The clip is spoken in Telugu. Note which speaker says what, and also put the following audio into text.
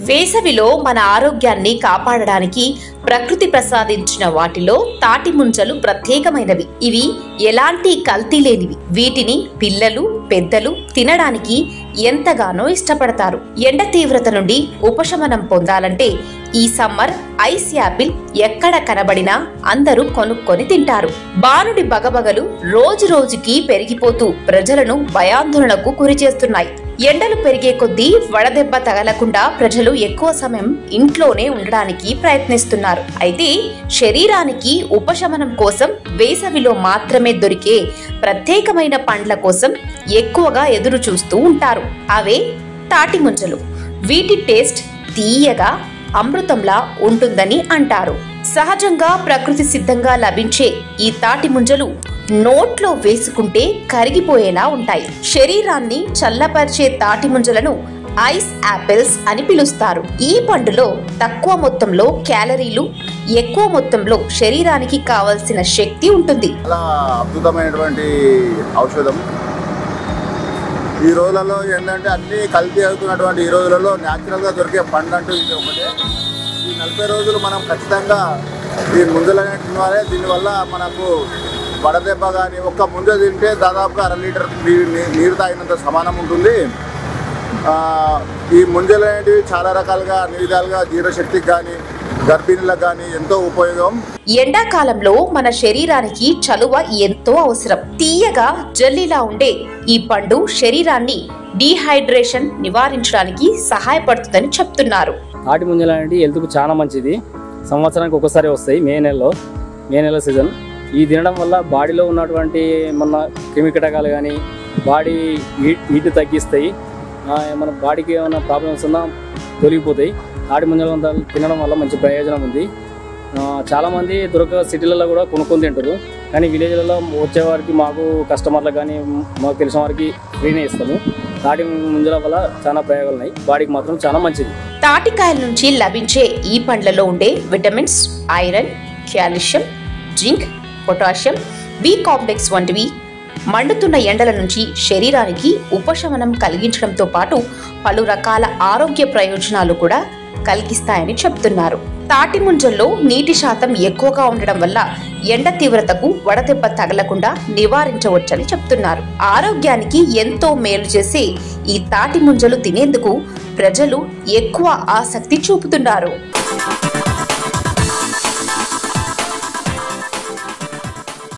Speaker 1: వేసవిలో మన ఆరోగ్యాన్ని కాపాడడానికి ప్రకృతి ప్రసాదించిన వాటిలో తాటి ముంజలు ప్రత్యేకమైనవి. ఇవి ఎలాంటి కల్తీ లేనివి. వీటిని పిల్లలు, పెద్దలు తినడానికి ఎంతగానో ఇష్టపడతారు. ఎండ తీవ్రత నుండి ఉపశమనం పొందాలంటే ఈ సమ్మర్ ఐస్ యాపిల్ ఎక్కడ కనబడినా అందరూ కొనుక్కొని తింటారు. బానుడి బగబగలు రోజు రోజుకి పెరిగిపోతూ ప్రజలను భయాందోళనకు గురి చేస్తున్నాయి. ఎండలు పెరిగే కొద్దీ వడదెబ్బ తగలకుండా ప్రజలు ఎక్కువ సమయం ఇంట్లోనే ఉండడానికి ప్రయత్నిస్తున్నారు. అయితే శరీరానికి ఉపశమనం కోసం వేసవిలో మాత్రమే దొరికే ప్రత్యేకమైన పండ్ల కోసం ఎక్కువగా ఎదురు చూస్తూ ఉంటారు. అవే తాటి ముంజలు. వీటి టేస్ట్ తీయగా అమృతంలా ఉంటుందని అంటారు. సహజంగా ప్రకృతి సిద్ధంగా లభించే ఈ తాటి ముంజలు నోట్లో వేసుకుంటే కరిగిపోయేలా ఉంటాయి. శరీరాన్ని చల్లపరిచే తాటి ముంజలను ఐస్ యాపిల్స్ అని పిలుస్తారు. ఈ పండులో తక్కువ మొత్తంలో క్యాలరీలు, ఎక్కువ మొత్తంలో శరీరానికి కావలసిన శక్తి ఉంటుంది.
Speaker 2: చాలా అద్భుతమైనటువంటి ఔషధం. ఈ రోజులలో ఏంటంటే అన్ని కల్తీ అవుతున్నటువంటి ఈ రోజులలో న్యాచురల్గా దొరికే పండు అంటూ ఇది ఒకటే. ఈ 40 రోజులు మనం ఖచ్చితంగా ఈ ముంజలనే తినాలి. దీనివల్ల మనకు వడదెబ్బ కానీ ఒక్క ముంజ తింటే దాదాపుగా 1/2 లీటర్ నీరు తాగినంత సమానం ఉంటుంది. ఈ ముంజలు అనేటివి చాలా రకాలుగా అన్ని విధాలుగా జీర్ణశక్తికి కానీ గర్భిణులకు కానీ ఎంతో ఉపయోగం.
Speaker 1: ఎండాకాలంలో మన శరీరానికి చలువ ఎంతో అవసరం. తీయగా జల్లీలా ఉండే ఈ పండు శరీరాన్ని డీహైడ్రేషన్ నివారించడానికి సహాయపడుతుందని చెప్తున్నారు.
Speaker 3: తాటి ముంజలు అనేది హెల్త్కు చాలా మంచిది. సంవత్సరానికి ఒకసారి వస్తాయి. మే నెల సీజన్. ఈ తినడం వల్ల బాడీలో ఉన్నటువంటి ఏమన్నా క్రిమికీటకాలు కానీ బాడీ హీట్ తగ్గిస్తాయి. మన బాడీకి ఏమైనా ప్రాబ్లమ్స్ ఉన్నా తొలగిపోతాయి. తాటి ముంజలు తినడం వల్ల మంచి ప్రయోజనం ఉంది. చాలామంది సిటీలలో కూడా కొనుక్కొని తింటారు. కానీ విలేజ్లలో వచ్చేవారికి మాకు కస్టమర్లకు కానీ మాకు తెలిసిన వారికి ఫ్రీనే ఇస్తాము. తాటి ముంజల వల్ల చాలా ప్రయోగాలు ఉన్నాయి. బాడీకి మాత్రం చాలా మంచిది.
Speaker 1: తాటికాయల నుంచి లభించే ఈ పండ్లలో ఉండే vitamins, iron, calcium, zinc, potassium, B complex వంటివి మండుతున్న ఎండల నుంచి శరీరానికి ఉపశమనం కలిగించడంతో పాటు పలు రకాల ఆరోగ్య ప్రయోజనాలు కూడా కలిగిస్తాయని చెప్తున్నారు. తాటి ముంజల్లో నీటి శాతం ఎక్కువగా ఉండడం వల్ల ఎండ తీవ్రతకు వడదెబ్బ తగలకుండా నివారించవచ్చని చెప్తున్నారు. ఆరోగ్యానికి ఎంతో మేలు చేసే ఈ తాటి ముంజలు తినేందుకు ప్రజలు ఎక్కువ ఆసక్తి చూపుతున్నారు.